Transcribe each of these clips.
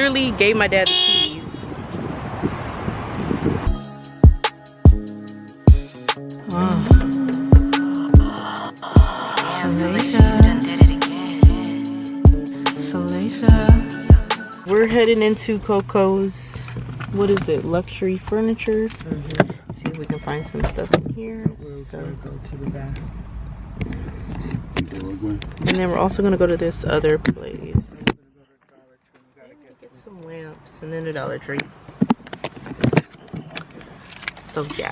literally gave my dad the keys. We're heading into Coco's, what is it, luxury furniture. See if we can find some stuff in here. And then we're also gonna go to this other place. Get some lamps and then the Dollar Tree. So yeah.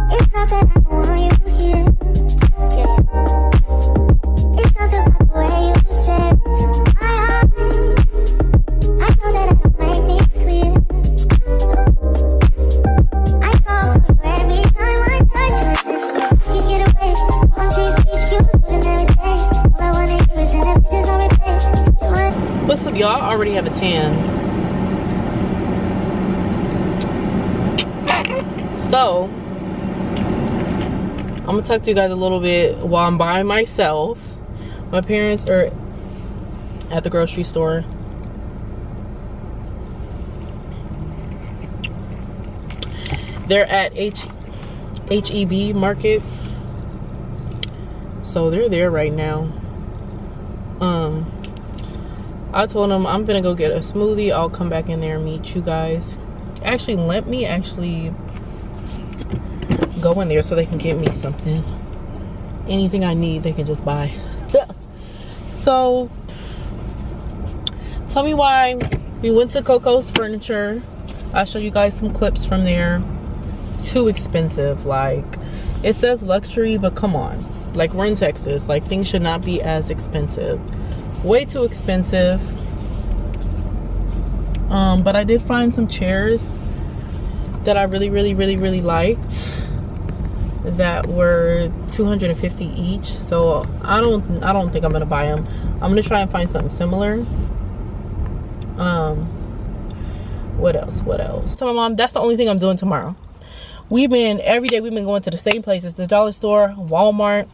It's not that I want you here. Yeah. It's not the way you say it to my eyes. I know that I don't make things clear. I fall for you every time I try to resist. You get away. One tree's beach, you and everything. All I wanna do is send pictures on replay. What's up, y'all? I already have a tan. So, I'm gonna talk to you guys a little bit while I'm by myself. My parents are at the grocery store. They're at HEB Market. So they're there right now. I told them I'm gonna go get a smoothie. I'll come back in there and meet you guys. Actually, let me go in there so they can get me something. Anything I need, they can just buy. So, tell me why we went to Coco's Furniture. I'll show you guys some clips from there. Too expensive. Like, it says luxury, but come on. Like, we're in Texas. Like, things should not be as expensive. Way too expensive. But I did find some chairs that I really liked, that were $250 each. So I don't think I'm gonna buy them. I'm gonna try and find something similar. What else? Tell my mom that's the only thing I'm doing tomorrow. Every day we've been going to the same places, the dollar store, Walmart.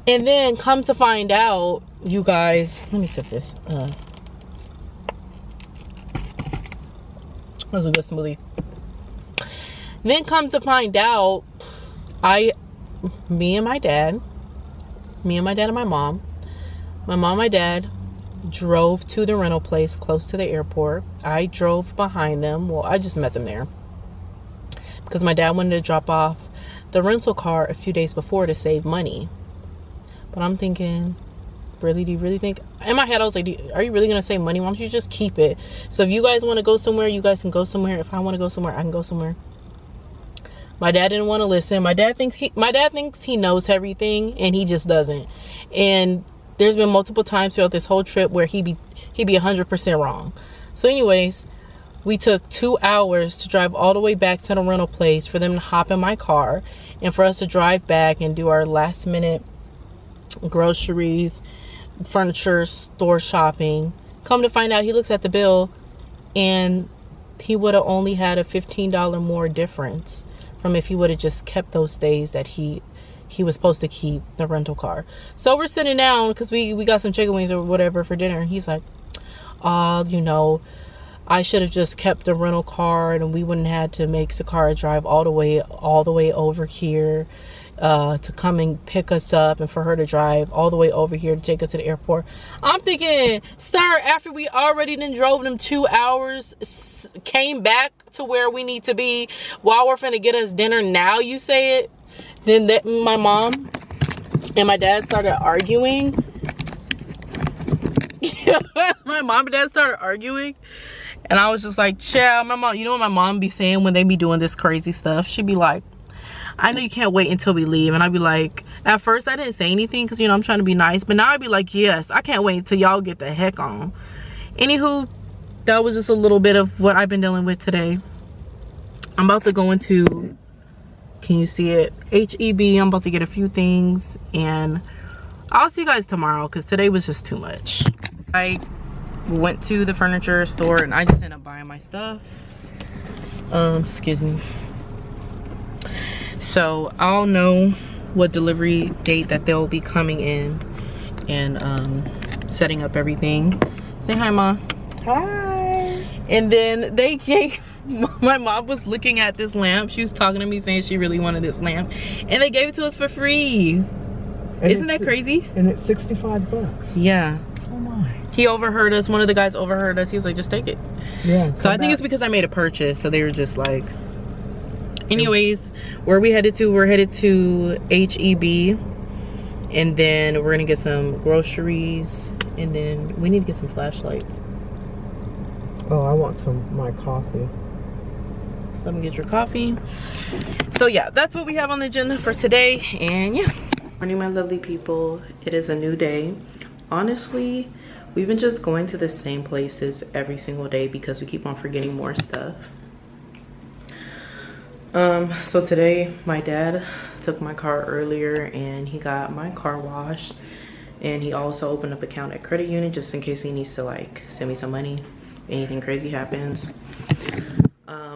And then come to find out, you guys, let me sip this. That was a good smoothie. Then come to find out, me and my dad and my mom and my dad drove to the rental place close to the airport. I drove behind them. Well, I just met them there because my dad wanted to drop off the rental car a few days before to save money. But I'm thinking, really, do you really think? In my head, I was like, are you really gonna save money? Why don't you just keep it? So if you guys want to go somewhere, you guys can go somewhere. If I want to go somewhere, I can go somewhere. My dad didn't want to listen. My dad thinks he knows everything, and he just doesn't. And there's been multiple times throughout this whole trip where he'd be 100% wrong. So anyways, we took 2 hours to drive all the way back to the rental place for them to hop in my car and for us to drive back and do our last minute groceries, furniture store shopping. Come to find out, he looks at the bill and he would have only had a $15 more difference from if he would have just kept those days that he was supposed to keep the rental car. So we're sitting down because we got some chicken wings or whatever for dinner. He's like, you know, I should have just kept the rental car and we wouldn't have had to make Sakara drive all the way over here to come and pick us up, and for her to drive all the way over here to take us to the airport. I'm thinking, sir, after we already then drove them 2 hours, came back to where we need to be while we're finna get us dinner, now you say it? Then my mom and my dad started arguing. My mom and dad started arguing. And I was just like, chill. My mom, you know what my mom be saying when they be doing this crazy stuff? She'd be like, I know you can't wait until we leave. And I'd be like, at first I didn't say anything because, you know, I'm trying to be nice. But now I'd be like, yes, I can't wait until y'all get the heck on. Anywho, that was just a little bit of what I've been dealing with today. I'm about to go into, can you see it? HEB. I'm about to get a few things. And I'll see you guys tomorrow because today was just too much. I went to the furniture store and I just ended up buying my stuff. Excuse me. So I'll know what delivery date that they'll be coming in and setting up everything. Say hi, Ma. Hi. And then they gave, my mom was looking at this lamp. She was talking to me saying she really wanted this lamp. And they gave it to us for free. And isn't that crazy? And it's 65 bucks. Yeah. Oh my. He overheard us. One of the guys overheard us. He was like, just take it. Yeah. So I think it's because I made a purchase. So they were just like, anyways, where we headed to? We're headed to HEB. And then we're gonna get some groceries. And then we need to get some flashlights. Oh, I want my coffee. So I'm gonna get your coffee. So yeah, that's what we have on the agenda for today. And yeah. Morning, my lovely people. It is a new day. Honestly, we've been just going to the same places every single day because we keep on forgetting more stuff. So today my dad took my car earlier and he got my car washed, and he also opened up an account at credit union just in case he needs to like send me some money, anything crazy happens.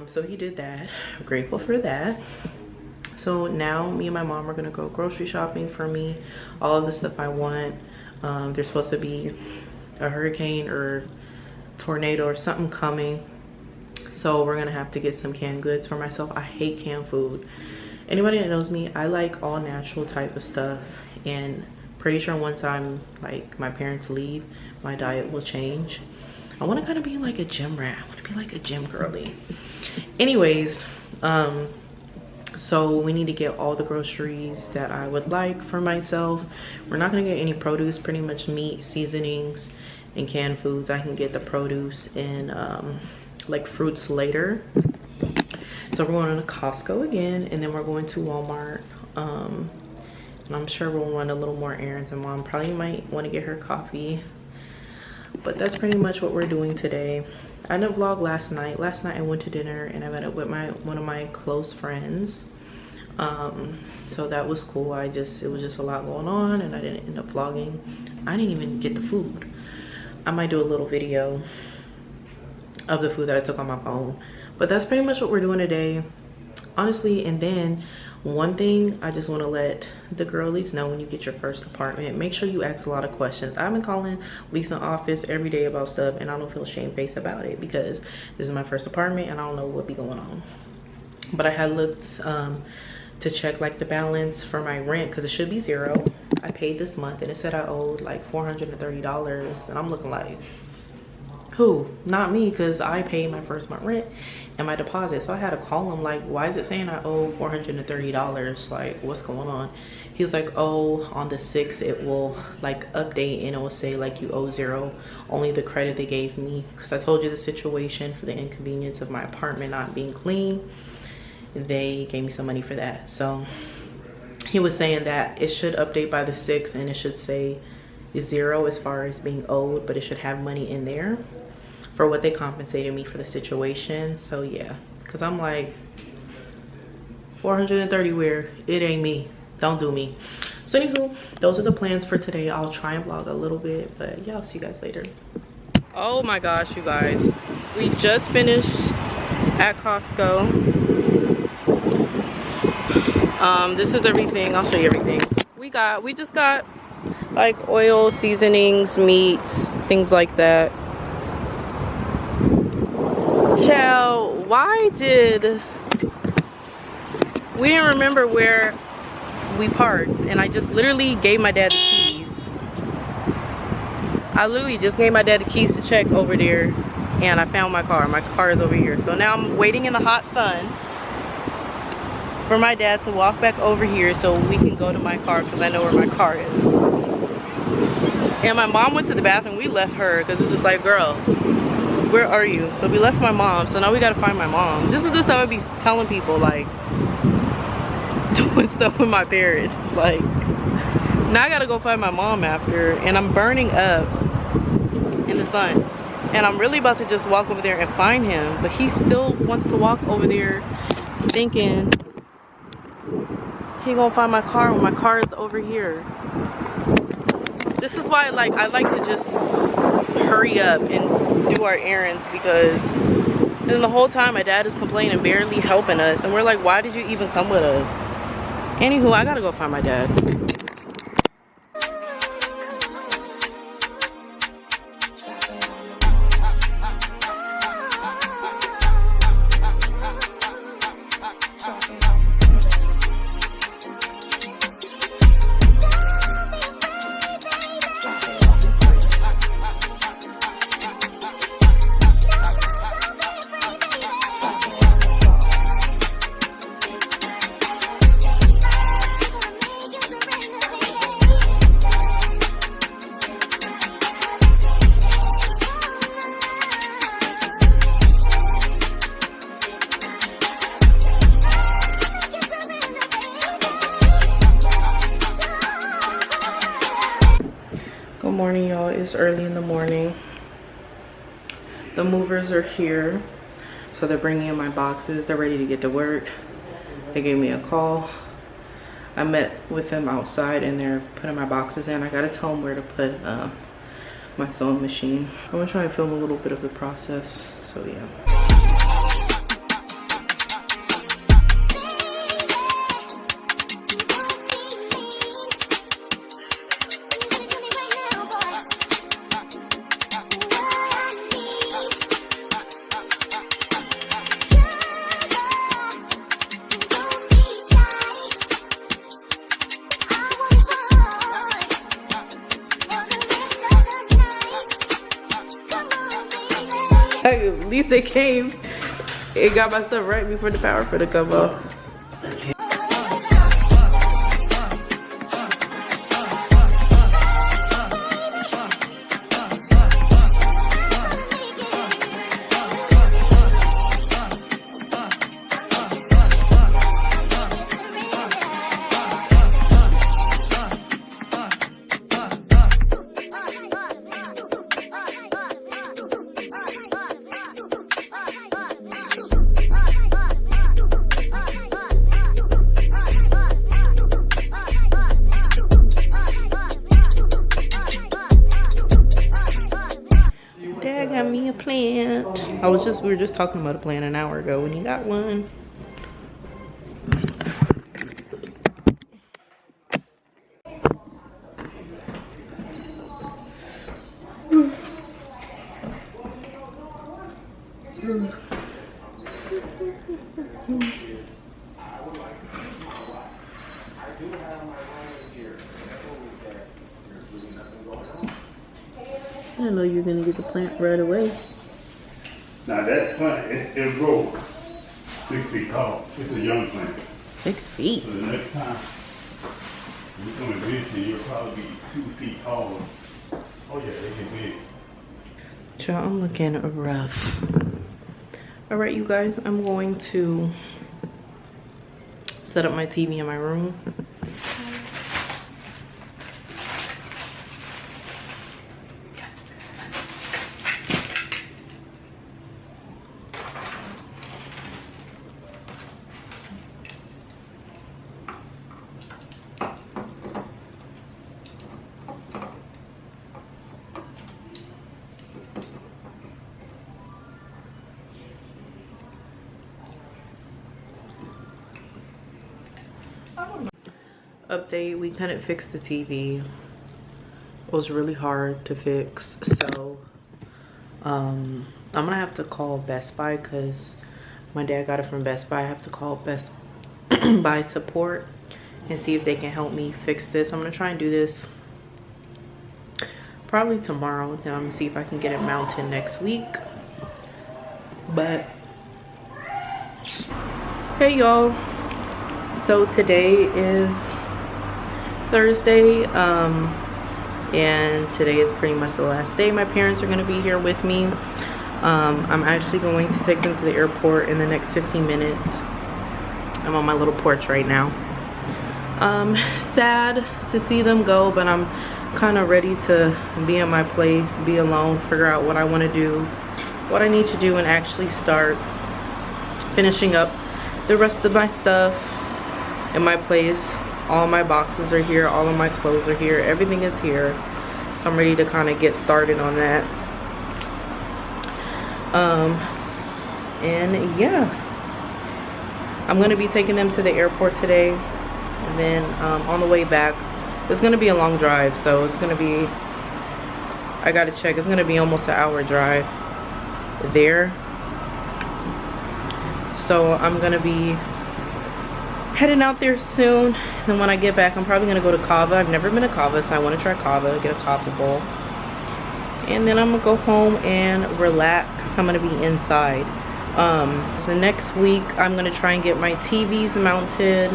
So he did that. I'm grateful for that. So now me and my mom are gonna go grocery shopping for me, all of the stuff I want. There's supposed to be a hurricane or tornado or something coming, so we're gonna have to get some canned goods for myself. I hate canned food. Anybody that knows me, I like all natural type of stuff, and pretty sure once I'm like my parents leave, my diet will change. I want to kind of be like a gym rat. I want to be like a gym girly. Anyways, so we need to get all the groceries that I would like for myself. We're not gonna get any produce, pretty much meat, seasonings, and canned foods. I can get the produce and like fruits later. So we're going to Costco again, and then we're going to Walmart. And I'm sure we'll run a little more errands, and mom probably might want to get her coffee. But that's pretty much what we're doing today. I didn't vlog last night. Last night I went to dinner and I met up with one of my close friends. So that was cool. It was just a lot going on and I didn't end up vlogging. I didn't even get the food. I might do a little video of the food that I took on my phone. But that's pretty much what we're doing today, honestly. And then one thing I just want to let the girlies know: when you get your first apartment, make sure you ask a lot of questions. I've been calling Lisa's office every day about stuff, and I don't feel shamefaced about it because this is my first apartment and I don't know what be going on. But I had looked to check like the balance for my rent because it should be zero. I paid this month and it said I owed like $430, and I'm looking like, who? Not me, because I paid my first month rent and my deposit. So I had to call him like, why is it saying I owe $430? Like, what's going on? He's like, oh, on the 6th it will like update and it will say like you owe zero, only the credit they gave me, because I told you the situation for the inconvenience of my apartment not being clean. They gave me some money for that. So he was saying that it should update by the 6th and it should say zero as far as being owed, but it should have money in there for what they compensated me for the situation. So yeah, because I'm like, 430 where? It ain't me. Don't do me. So anywho, those are the plans for today. I'll try and vlog a little bit, but yeah, I'll see you guys later. Oh my gosh, you guys, we just finished at Costco. This is everything. I'll show you everything we just got, like oil, seasonings, meats, things like that. Child, why did we didn't remember where we parked, and I just literally gave my dad the keys. I literally just gave my dad the keys to check over there, and I found my car. My car is over here. So now I'm waiting in the hot sun for my dad to walk back over here so we can go to my car, because I know where my car is. And my mom went to the bathroom. We left her because it's just like, girl, where are you? So we left my mom. So now we gotta find my mom. This is the stuff I be telling people, like doing stuff with my parents. Like, now I gotta go find my mom after, and I'm burning up in the sun. And I'm really about to just walk over there and find him, but he still wants to walk over there thinking he gonna find my car when my car is over here. This is why I like to just hurry up and do our errands, because then the whole time my dad is complaining, barely helping us, and we're like, why did you even come with us? Anywho, I gotta go find my dad. morning, y'all. It's early in the morning. The movers are here, so they're bringing in my boxes. They're ready to get to work. They gave me a call. I met with them outside and they're putting my boxes in. I gotta tell them where to put my sewing machine. I'm gonna try and film a little bit of the process, so yeah. At least they came. It got my stuff right before the power for to come off. Plant. We were just talking about a plant an hour ago when you got one. I know you're gonna get the plant right away. Now that plant, it'll grow 6 feet tall. It's a young plant. 6 feet? So the next time you come and visit, you'll probably be 2 feet taller. Oh yeah, they get big. Child, I'm looking rough. Alright, you guys, I'm going to set up my TV in my room. Update, we couldn't fix the TV. It was really hard to fix, so I'm gonna have to call Best Buy because my dad got it from Best Buy. I have to call Best Buy support and see if they can help me fix this. I'm gonna try and do this probably tomorrow, then I'm gonna see if I can get it mounted next week. But hey y'all, so today is Thursday, and today is pretty much the last day. My parents are going to be here with me. I'm actually going to take them to the airport in the next 15 minutes. I'm on my little porch right now. Sad to see them go, but I'm kind of ready to be in my place, be alone, figure out what I want to do, what I need to do, and actually start finishing up the rest of my stuff in my place. All my boxes are here, all of my clothes are here, everything is here. So I'm ready to kind of get started on that. And yeah, I'm gonna be taking them to the airport today, and then on the way back, it's gonna be a long drive, so it's gonna be, I gotta check, it's gonna be almost an hour drive there. So I'm gonna be heading out there soon. And when I get back, I'm probably gonna go to Kava. I've never been to Kava, so I want to try Kava, get a coffee bowl, and then I'm gonna go home and relax. I'm gonna be inside. So next week I'm gonna try and get my TVs mounted,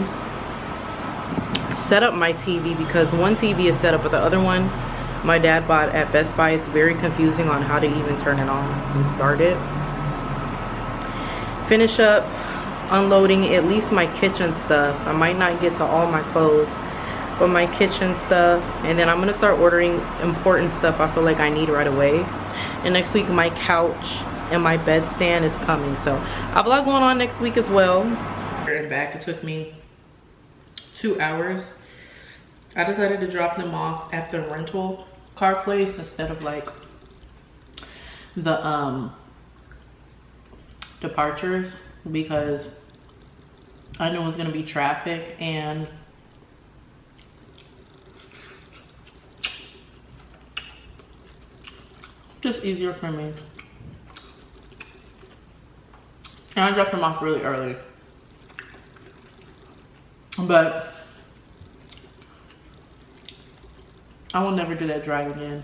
set up my TV, because one TV is set up, but the other one my dad bought at Best Buy. It's very confusing on how to even turn it on and start it. Finish up unloading at least my kitchen stuff. I might not get to all my clothes. with my kitchen stuff, and then I'm gonna start ordering important stuff I feel like I need right away. And next week my couch and my bed stand is coming, so I have a lot going on next week as well. And back, it took me 2 hours. I decided to drop them off at the rental car place instead of like the departures, because I knew it was gonna be traffic and just easier for me. And I dropped them off really early. But I will never do that drive again.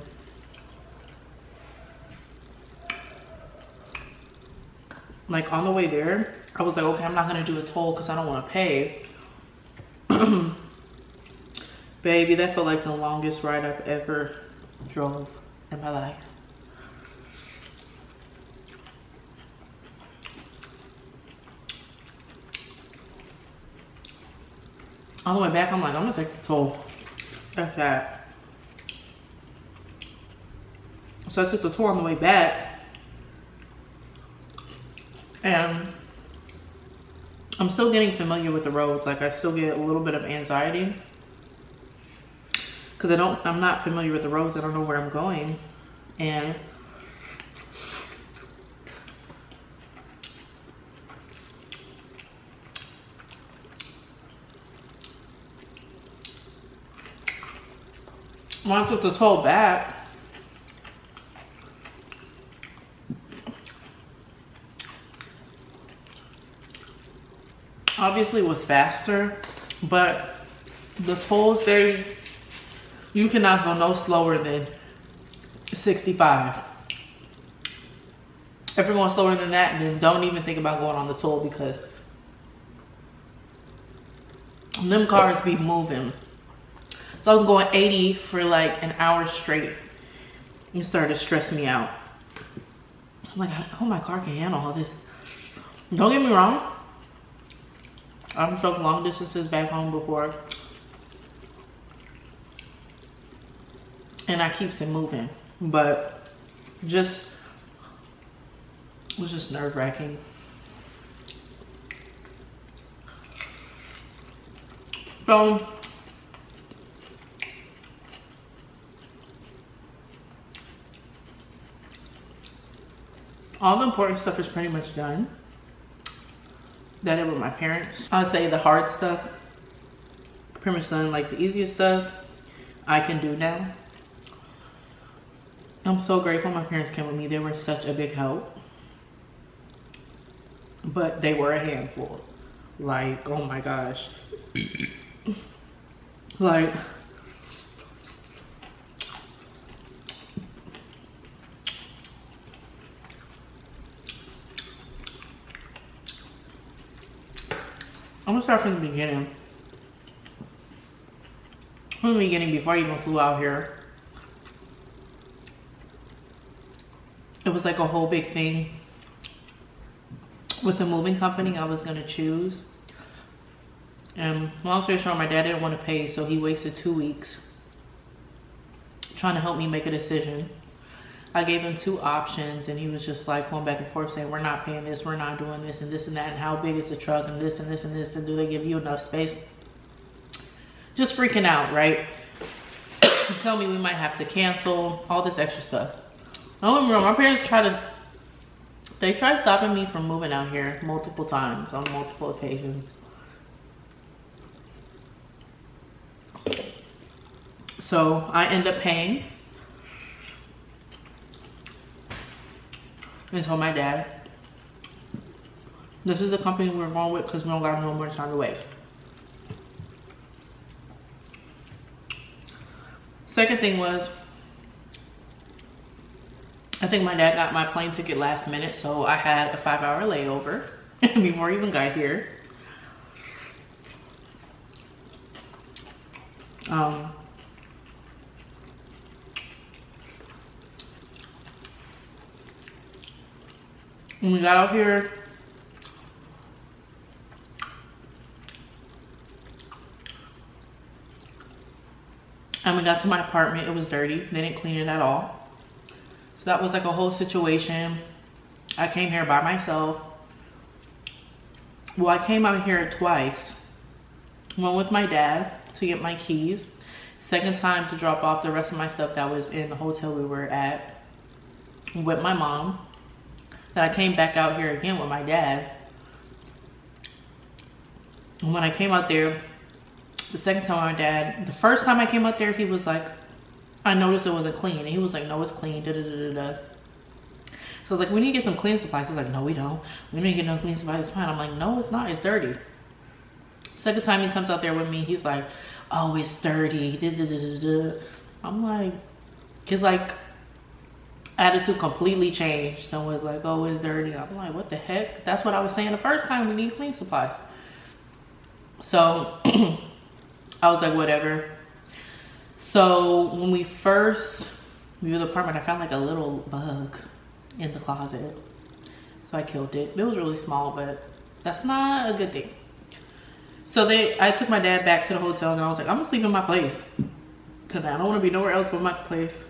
Like on the way there, I was like, okay, I'm not gonna do a toll because I don't want to pay. Baby, that felt like the longest ride I've ever drove in my life. On the way back, I'm like, I'm gonna take the toll. That's that. So I took the toll on the way back, and I'm still getting familiar with the roads. Like, I still get a little bit of anxiety because I'm not familiar with the roads. I don't know where I'm going, and when I took the toll back, obviously it was faster, but the tolls, you cannot go no slower than 65. If you're going slower than that, then don't even think about going on the toll, because them cars be moving. So I was going 80 for like an hour straight. It started to stress me out. I'm like, oh, my car can handle all this. Don't get me wrong, I've drove long distances back home before, and I keeps it moving, but it was just nerve-wracking. So all the important stuff is pretty much done. That it with my parents. I'll say the hard stuff pretty much done. Like the easiest stuff I can do now. I'm so grateful my parents came with me. They were such a big help, but they were a handful. Like, oh my gosh. Like, I'm gonna start from the beginning. From the beginning, before I even flew out here. It was like a whole big thing with the moving company I was gonna choose. And long story short, my dad didn't want to pay, so he wasted 2 weeks trying to help me make a decision. I gave him 2 options, and he was just like going back and forth saying, we're not paying this, we're not doing this, and this and that, and how big is the truck, and this and this and this, and do they give you enough space? Just freaking out, right? Tell me we might have to cancel, all this extra stuff. Don't get me wrong, my parents tried stopping me from moving out here multiple times, on multiple occasions. So I end up paying and told my dad, this is the company we're going with because we don't got no more time to waste. Second thing was, I think my dad got my plane ticket last minute, so I had a 5-hour layover before I even got here. When we got out here, And we got to my apartment, it was dirty. They didn't clean it at all. So that was like a whole situation. I came here by myself. Well, I came out here twice. One with my dad to get my keys. Second time to drop off the rest of my stuff that was in the hotel we were at with my mom. Then I came back out here again with my dad. And when I came out there, the second time my dad, the first time I came out there, he was like, I noticed it wasn't clean. And he was like, no, it's clean, da da da da da. So like, we need to get some clean supplies. He was like, no, we don't. We need to get no clean supplies, it's fine. I'm like, no, it's not, it's dirty. Second time he comes out there with me, he's like, oh, it's dirty, da da da da da. I'm like, his like attitude completely changed and was like, oh, it's dirty. I'm like, what the heck? That's what I was saying the first time, we need clean supplies. So I was like, whatever. So when we first viewed the apartment, I found like a little bug in the closet. So I killed it. It was really small, but that's not a good thing. So I took my dad back to the hotel and I was like, I'm gonna sleep in my place tonight. I don't wanna be nowhere else but my place.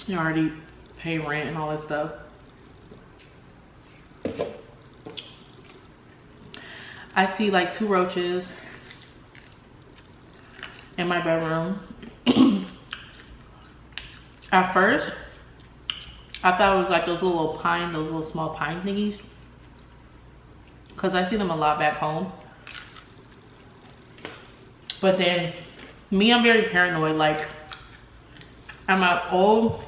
You already pay rent and all that stuff. I see like 2 roaches in my bedroom. At first, I thought it was like those little small pine thingies. Cause I see them a lot back home. But then, I'm very paranoid. Like, at my old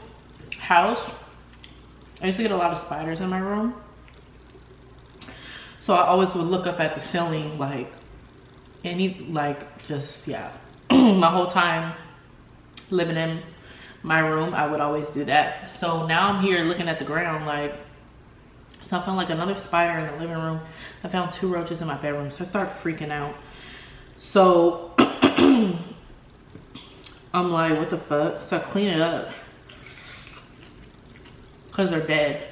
house, I used to get a lot of spiders in my room. So I always would look up at the ceiling, like, yeah. My whole time living in my room, I would always do that. So now I'm here looking at the ground, like, so I found like another spider in the living room. I found 2 roaches in my bedroom, so I started freaking out. So I'm like, what the fuck? So I clean it up because they're dead.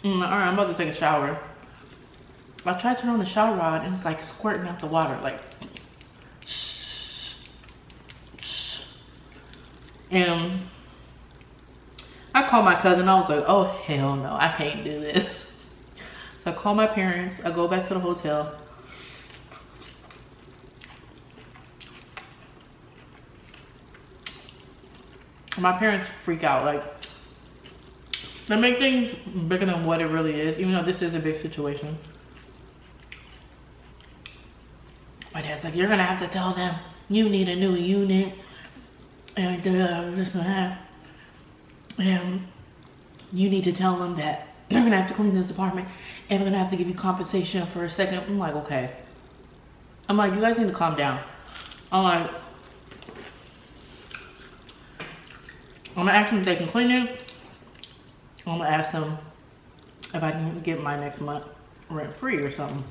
All right, I'm about to take a shower. I tried to turn on the shower rod and it's like squirting out the water, like. And I called my cousin. I was like, oh, hell no, I can't do this. So I call my parents. I go back to the hotel. My parents freak out. Like, they make things bigger than what it really is, even though this is a big situation. My dad's like, you're gonna have to tell them you need a new unit and this and that. And you need to tell them that they're gonna have to clean this apartment and we're gonna have to give you compensation for a second. I'm like, okay. I'm like, you guys need to calm down. I'm like, I'm gonna ask them if they can clean it. I'm gonna ask them if I can get my next month rent free or something.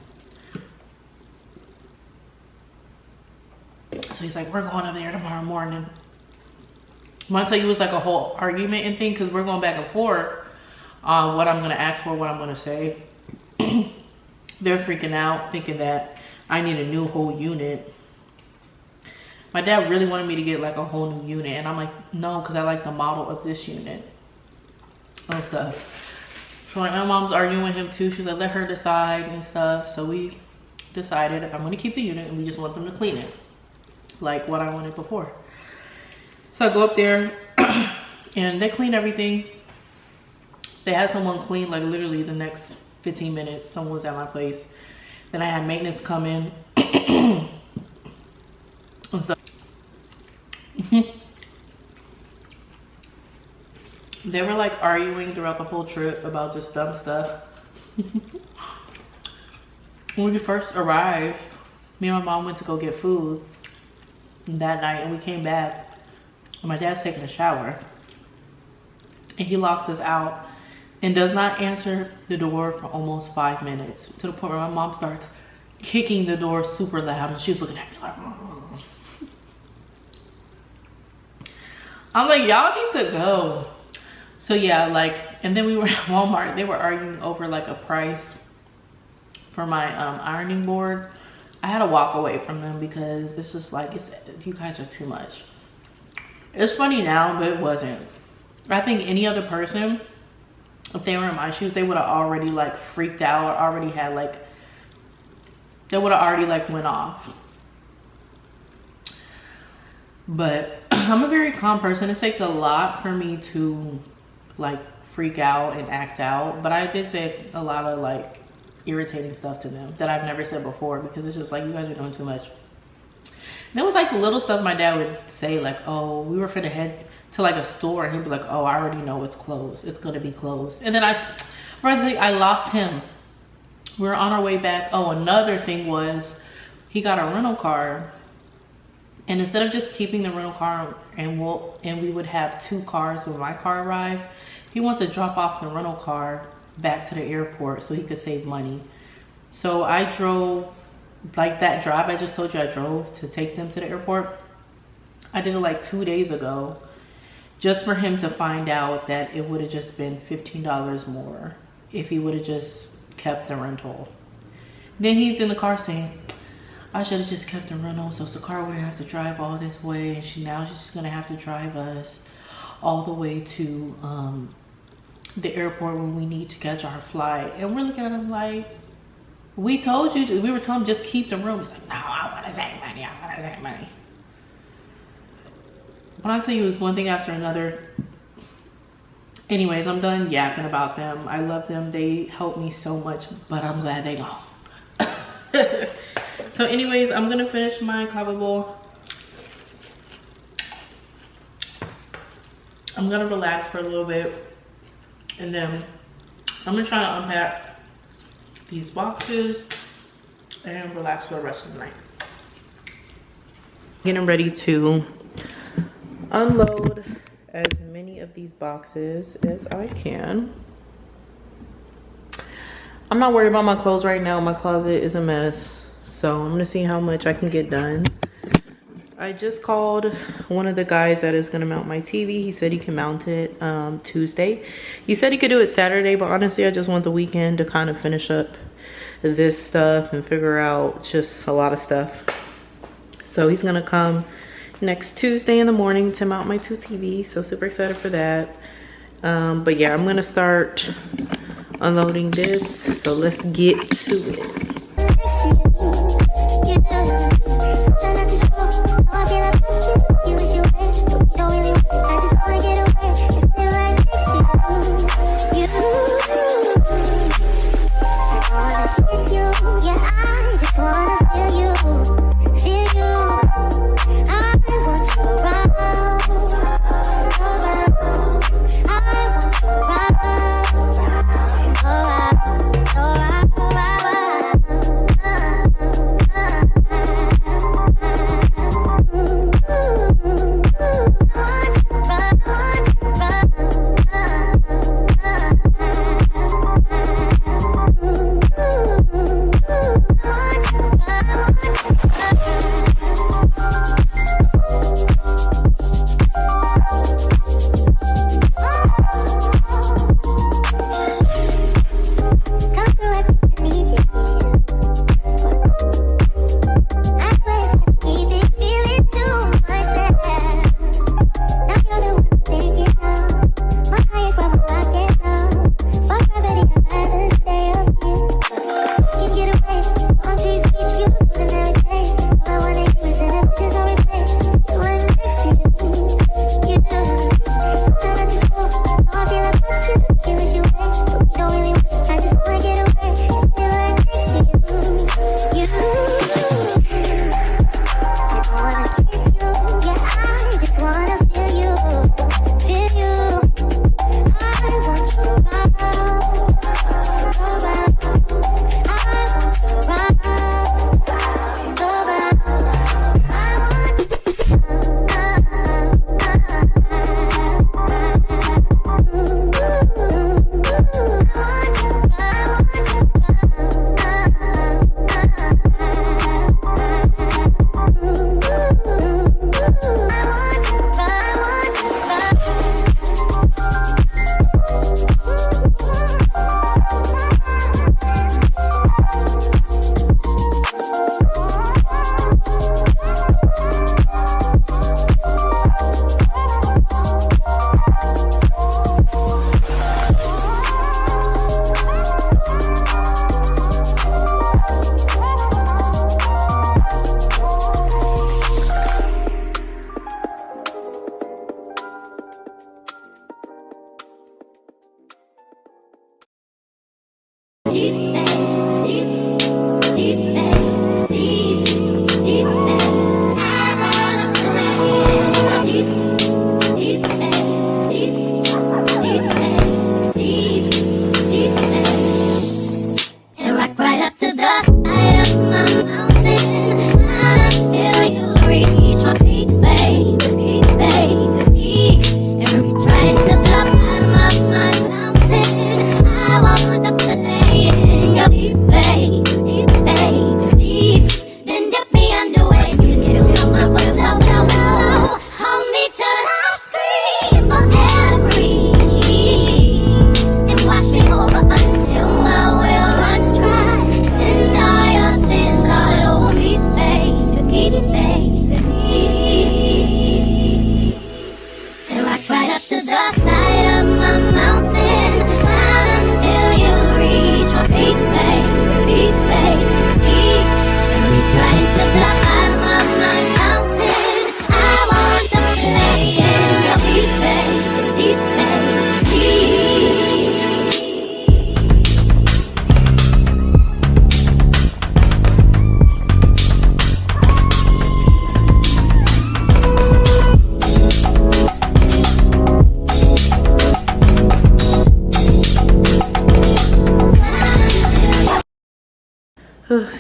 So he's like, we're going up there tomorrow morning. When I tell you it was like a whole argument and thing, because we're going back and forth on what I'm gonna ask for, what I'm gonna say. They're freaking out, thinking that I need a new whole unit. My dad really wanted me to get like a whole new unit, and I'm like, no, because I like the model of this unit and stuff. So like, my mom's arguing with him too. She's like, let her decide and stuff. So we decided I'm gonna keep the unit and we just want them to clean it like what I wanted before. So I go up there and they clean everything. They had someone clean like literally the next 15 minutes. Someone was at my place. Then I had maintenance come in and stuff. They were like arguing throughout the whole trip about just dumb stuff. When we first arrived, me and my mom went to go get food that night, and we came back and my dad's taking a shower and he locks us out and does not answer the door for almost 5 minutes, to the point where my mom starts kicking the door super loud and she's looking at me like, I'm like, y'all need to go. So yeah, like, and then we were at Walmart. They were arguing over like a price for my ironing board, I had to walk away from them because it's just like, you guys are too much. It's funny now, but it wasn't. I think any other person, if they were in my shoes, they would have already like freaked out, or already had like, they would have already like went off. But I'm a very calm person. It takes a lot for me to like freak out and act out. But I did say a lot of like irritating stuff to them that I've never said before, because it's just like, you guys are doing too much. And it was like little stuff my dad would say, like, oh, we were finna head to like a store, and he'd be like, oh, I already know it's closed. It's gonna be closed. And then I lost him. We were on our way back. Oh, another thing was, he got a rental car. And instead of just keeping the rental car and we would have 2 cars when my car arrives, he wants to drop off the rental car back to the airport so he could save money. So I drove, like that drive I just told you I drove to take them to the airport. I did it like 2 days ago, just for him to find out that it would have just been $15 more if he would have just kept the rental. Then he's in the car saying, I should have just kept the rental so Sakara wouldn't have to drive all this way, and she's just gonna have to drive us all the way to the airport when we need to catch our flight. And we're looking at him like, we told you to, we were telling him just keep the room. He's like, no, I want to save money, I want to save money. When I tell you, it was one thing after another. Anyways, I'm done yapping about them. I love them, they help me so much, but I'm glad they gone. So anyways, I'm gonna finish my kava bowl. I'm gonna relax for a little bit, and then I'm gonna try to unpack these boxes and relax for the rest of the night. Getting ready to unload as many of these boxes as I can. I'm not worried about my clothes right now. My closet is a mess, so I'm gonna see how much I can get done. I just called one of the guys that is gonna mount my TV. He said he can mount it Tuesday. He said he could do it Saturday, but honestly I just want the weekend to kind of finish up this stuff and figure out just a lot of stuff. So he's gonna come next Tuesday in the morning to mount my 2 TVs, so super excited for that. But yeah, I'm gonna start unloading this, so let's get to it.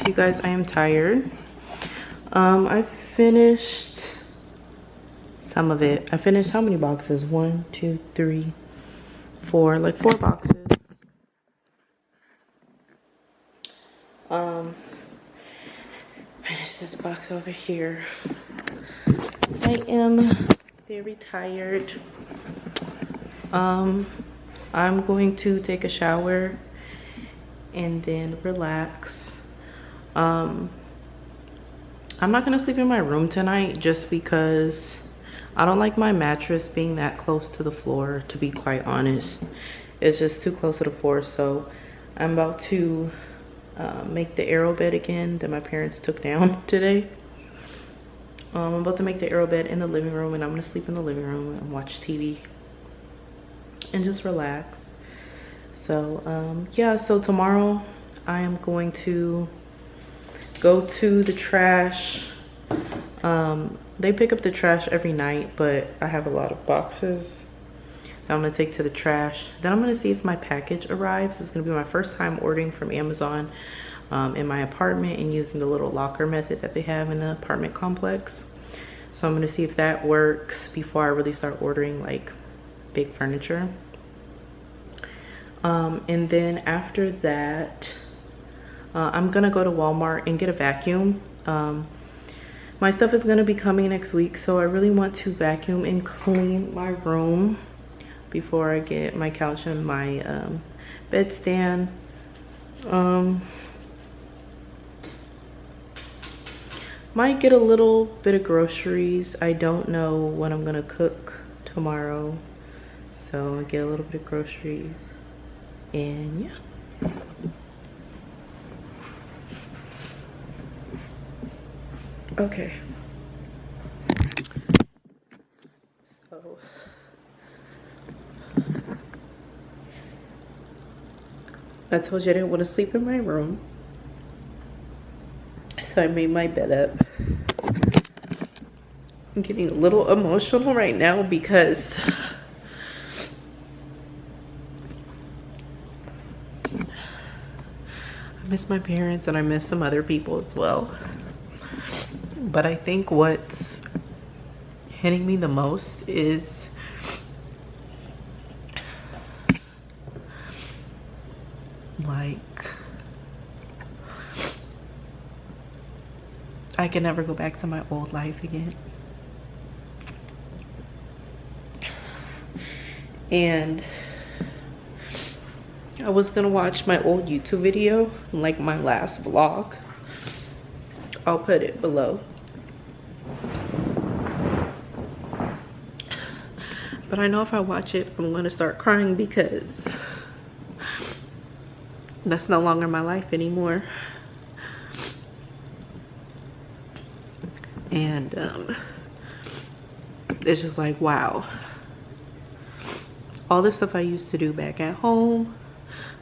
You guys, I am tired. I finished some of it. I finished how many boxes? 1, 2, 3, 4, like 4 boxes. Finish this box over here. I am very tired. I'm going to take a shower and then relax. I'm not gonna sleep in my room tonight just because I don't like my mattress being that close to the floor, to be quite honest. It's just too close to the floor. So I'm about to make the arrow bed again that my parents took down today. I'm about to make the arrow bed in the living room, and I'm gonna sleep in the living room and watch TV and just relax. So yeah, so tomorrow I am going to go to the trash. They pick up the trash every night, but I have a lot of boxes that I'm gonna take to the trash. Then I'm gonna see if my package arrives. It's gonna be my first time ordering from Amazon in my apartment and using the little locker method that they have in the apartment complex. So I'm gonna see if that works before I really start ordering like big furniture. And then after that, I'm gonna go to Walmart and get a vacuum. My stuff is gonna be coming next week, so I really want to vacuum and clean my room before I get my couch and my bedstand. Might get a little bit of groceries. I don't know what I'm gonna cook tomorrow, so I'll get a little bit of groceries, and yeah. Okay, so I told you I didn't want to sleep in my room, so I made my bed up. I'm getting a little emotional right now because I miss my parents and I miss some other people as well. But I think what's hitting me the most is like I can never go back to my old life again. And I was gonna watch my old YouTube video, like my last vlog. I'll put it below. But I know if I watch it, I'm gonna start crying because that's no longer my life anymore. And it's just like, wow. All the stuff I used to do back at home,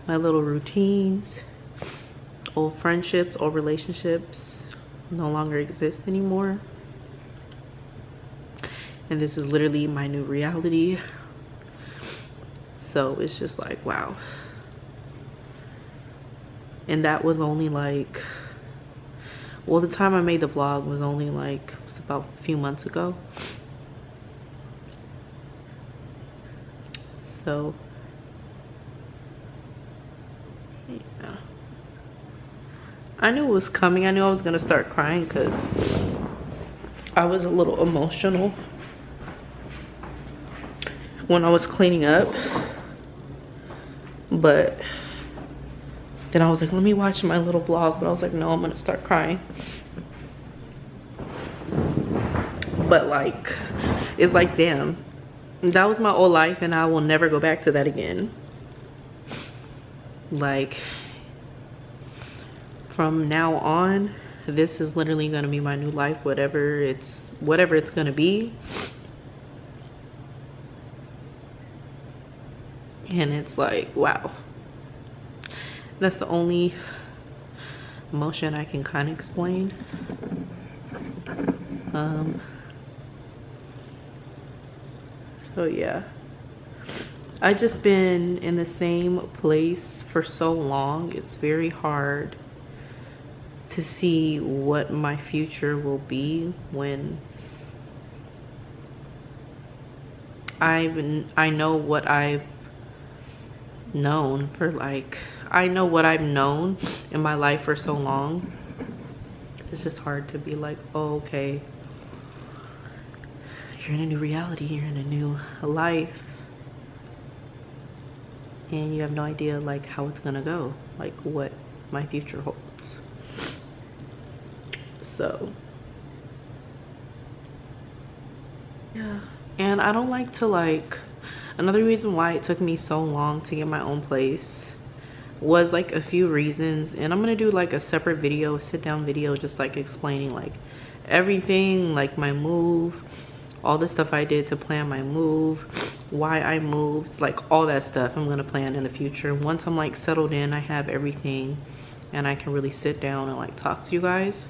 my little routines. Old friendships, old relationships no longer exist anymore. And this is literally my new reality. So it's just like, wow. And that was only like, well, the time I made the vlog was only like, it was about a few months ago. So yeah, I knew it was coming. I knew I was gonna start crying because I was a little emotional when I was cleaning up. But then I was like, let me watch my little vlog. But I was like, no, I'm gonna start crying. But like, it's like, damn, that was my old life and I will never go back to that again. Like, from now on, this is literally gonna be my new life, whatever it's gonna be. And it's like, wow. That's the only emotion I can kind of explain. So yeah, I just been in the same place for so long. It's very hard to see what my future will be when I know what I've known for, like, I know what I've known in my life for so long. It's just hard to be like, oh, okay, you're in a new reality, you're in a new life, and you have no idea like how it's gonna go, like what my future holds. So yeah, and I don't like to, like, another reason why it took me so long to get my own place was like a few reasons, and I'm gonna do like a separate video, sit down video, just like explaining like everything, like my move, all the stuff I did to plan my move, why I moved, like all that stuff I'm gonna plan in the future. Once I'm like settled in, I have everything, and I can really sit down and like talk to you guys.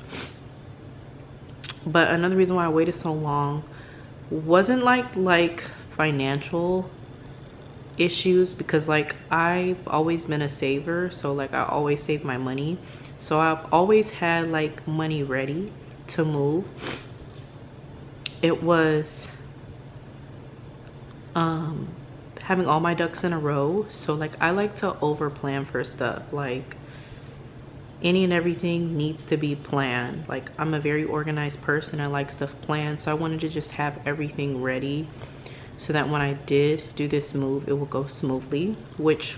But another reason why I waited so long wasn't like financial issues, because like I've always been a saver, so like I always save my money, so I've always had like money ready to move. It was having all my ducks in a row. So like I like to over plan for stuff, like any and everything needs to be planned. Like I'm a very organized person, I like stuff planned, so I wanted to just have everything ready so that when I did do this move, it will go smoothly, which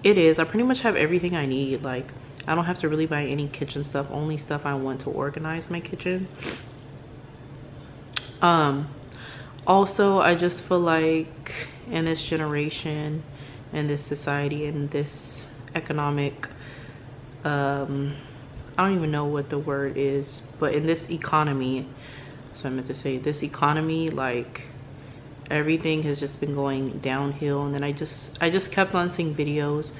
it is. I pretty much have everything I need. Like I don't have to really buy any kitchen stuff, only stuff I want to organize my kitchen. Also, I just feel like in this generation, in this society, in this economic, I don't even know what the word is, but in this economy, so I meant to say this economy, like everything has just been going downhill. And then I just kept on seeing videos,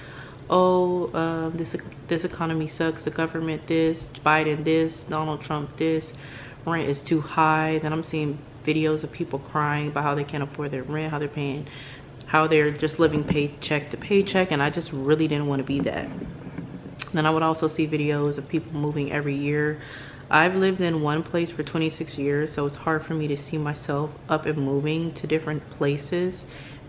oh, this economy sucks, the government this, Biden this, Donald Trump this, rent is too high. Then I'm seeing videos of people crying about how they can't afford their rent, how they're just living paycheck to paycheck, and I just really didn't want to be that. Then I would also see videos of people moving every year. I've lived in one place for 26 years, so it's hard for me to see myself up and moving to different places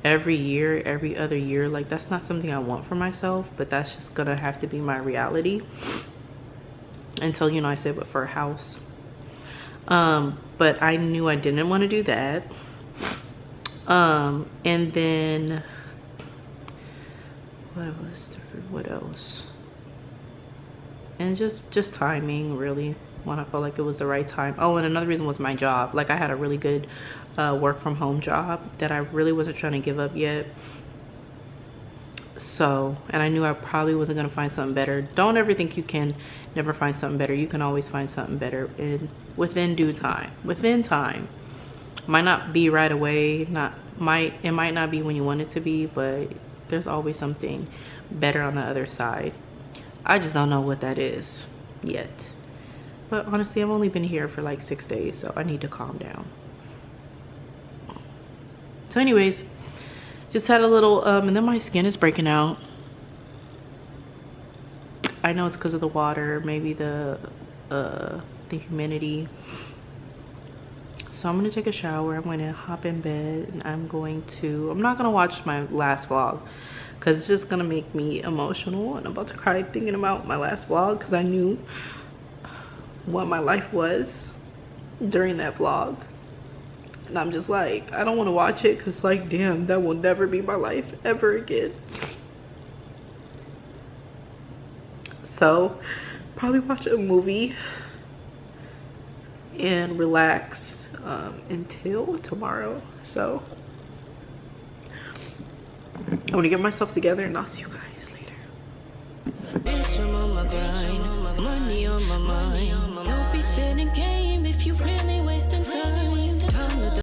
every year, every other year. Like that's not something I want for myself, but that's just gonna have to be my reality until, you know, I save up for a house. But I knew I didn't want to do that. And then what else? And just timing, really, when I felt like it was the right time. Oh, and another reason was my job. Like I had a really good work from home job that I really wasn't trying to give up yet. So, and I knew I probably wasn't gonna find something better. Don't ever think you can never find something better. You can always find something better within due time. Within time. Might not be right away, it might not be when you want it to be, but there's always something better on the other side. I just don't know what that is yet. But honestly, I've only been here for like 6 days, so I need to calm down. So anyways, just had a little, and then my skin is breaking out. I know it's because of the water, maybe the humidity. So I'm gonna take a shower, I'm gonna hop in bed, and I'm not gonna watch my last vlog because it's just gonna make me emotional, and I'm about to cry thinking about my last vlog because I knew what my life was during that vlog. And I'm just like, I don't want to watch it because like, damn, that will never be my life ever again. So probably watch a movie and relax until tomorrow. So I'm gonna get myself together and I'll see you guys later. Bitch, I'm on my grind, money on my mind. Don't be spinning game if you really wasting time.